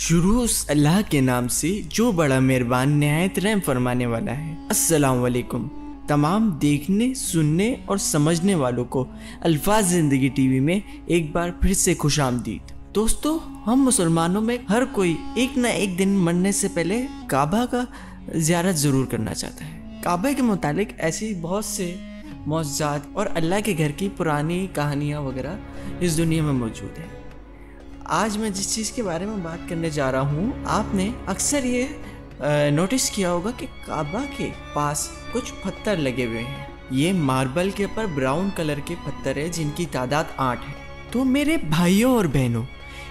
شروع اس اللہ کے نام سے جو بڑا مہربان نہایت رحم فرمانے والا ہے۔ السلام علیکم تمام دیکھنے سننے اور سمجھنے والوں کو الفاظ زندگی ٹی وی میں ایک بار پھر سے خوش آمدید۔ دوستو، ہم مسلمانوں میں ہر کوئی ایک نہ ایک دن مرنے سے پہلے کعبہ کا زیارت ضرور کرنا چاہتا ہے۔ کعبہ کے متعلق ایسی بہت سے معجزات اور اللہ کے گھر کی پرانی کہانیاں وغیرہ اس دنیا میں موجود ہیں۔ آج میں جس چیز کے بارے میں بات کرنے جا رہا ہوں، آپ نے اکثر یہ نوٹس کیا ہوگا کہ کعبہ کے پاس کچھ پتھر لگے ہوئے ہیں۔ یہ ماربل کے اوپر براؤن کلر کے پتھر ہیں جن کی تعداد 8 ہے۔ تو میرے بھائیوں اور بہنوں،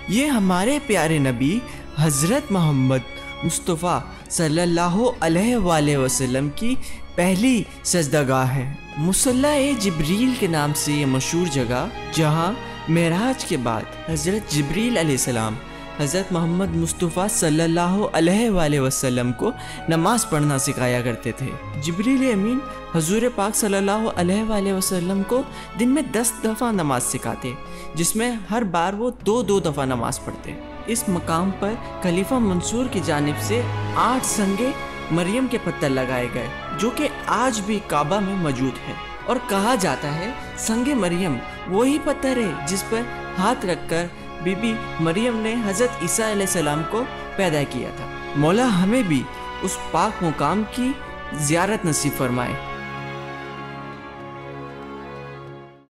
یہ ہمارے پیارے نبی حضرت محمد مصطفیٰ صلی اللہ علیہ وآلہ وسلم کی پہلی سجدہ گاہ ہے۔ مصلی جبریل کے نام سے یہ مشہور جگہ، جہاں معراج کے بعد حضرت جبریل علیہ السلام حضرت محمد مصطفیٰ صلی اللہ علیہ وآلہ وسلم کو نماز پڑھنا سکھایا کرتے تھے۔ جبریل امین حضور پاک صلی اللہ علیہ وآلہ وسلم کو دن میں 10 دفعہ نماز سکھاتے، جس میں ہر بار وہ 2 دفعہ نماز پڑھتے۔ اس مقام پر خلیفہ منصور کی جانب سے 8 سنگے مریم کے پتھر لگائے گئے، جو کہ آج بھی کعبہ میں موجود ہے، اور کہا جاتا ہے سنگ مریم وہی پتھر ہے جس پر ہاتھ رکھ کر بی بی مریم نے حضرت عیسیٰ علیہ السلام کو پیدا کیا تھا۔ مولا ہمیں بھی اس پاک مقام کی زیارت نصیب فرمائے۔